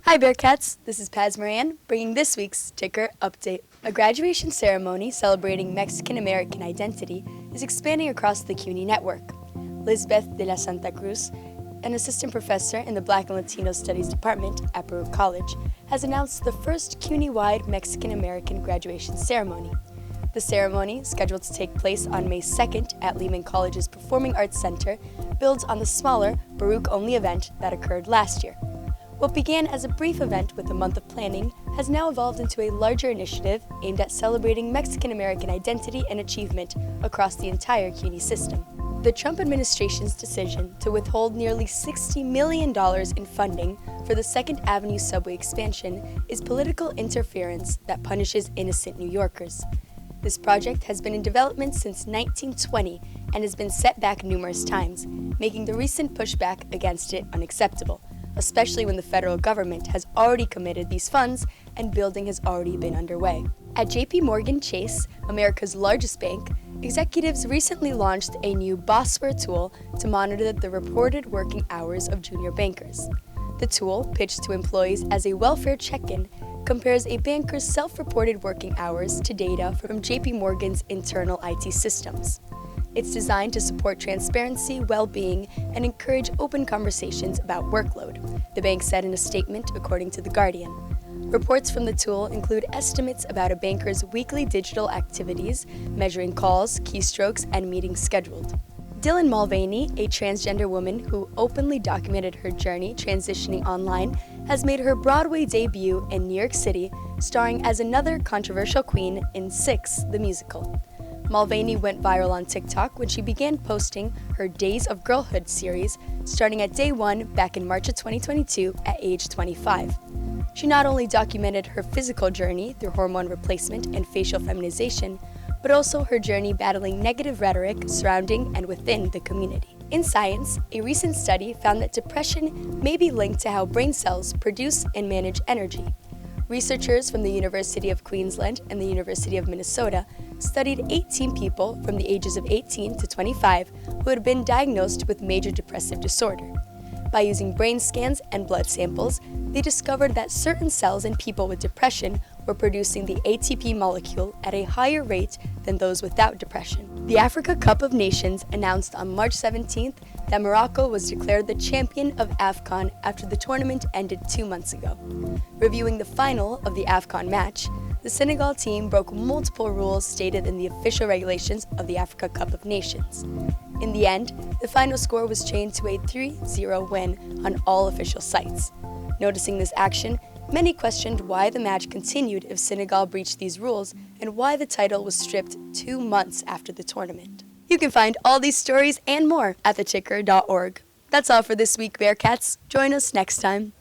Hi Bearcats, this is Paz Moran bringing this week's Ticker Update. A graduation ceremony celebrating Mexican American identity is expanding across the CUNY network. Lisbeth de la Santa Cruz, an assistant professor in the Black and Latino Studies Department at Baruch College, has announced the first CUNY-wide Mexican American graduation ceremony. The ceremony, scheduled to take place on May 2nd at Lehman College's Performing Arts Center, builds on the smaller, Baruch-only event that occurred last year. What began as a brief event with a month of planning has now evolved into a larger initiative aimed at celebrating Mexican American identity and achievement across the entire CUNY system. The Trump administration's decision to withhold nearly $60 million in funding for the Second Avenue subway expansion is political interference that punishes innocent New Yorkers. This project has been in development since 1920 and has been set back numerous times, making the recent pushback against it unacceptable, especially when the federal government has already committed these funds and building has already been underway. At JP Morgan Chase, America's largest bank, executives recently launched a new Bossware tool to monitor the reported working hours of junior bankers. The tool, pitched to employees as a welfare check-in, compares a banker's self-reported working hours to data from JP Morgan's internal IT systems. It's designed to support transparency, well-being, and encourage open conversations about workload, the bank said in a statement, according to The Guardian. Reports from the tool include estimates about a banker's weekly digital activities, measuring calls, keystrokes, and meetings scheduled. Dylan Mulvaney, a transgender woman who openly documented her journey transitioning online, has made her Broadway debut in New York City, starring as another controversial queen in Six, the musical. Mulvaney went viral on TikTok when she began posting her Days of Girlhood series, starting at day 1 back in March of 2022 at age 25. She not only documented her physical journey through hormone replacement and facial feminization, but also her journey battling negative rhetoric surrounding and within the community. In science, a recent study found that depression may be linked to how brain cells produce and manage energy. Researchers from the University of Queensland and the University of Minnesota studied 18 people from the ages of 18 to 25 who had been diagnosed with major depressive disorder. By using brain scans and blood samples, they discovered that certain cells in people with depression were producing the ATP molecule at a higher rate than those without depression. The Africa Cup of Nations announced on March 17th that Morocco was declared the champion of AFCON after the tournament ended 2 months ago. Reviewing the final of the AFCON match, the Senegal team broke multiple rules stated in the official regulations of the Africa Cup of Nations. In the end, the final score was changed to a 3-0 win on all official sites. Noticing this action, many questioned why the match continued if Senegal breached these rules and why the title was stripped 2 months after the tournament. You can find all these stories and more at theticker.org. That's all for this week, Bearcats. Join us next time.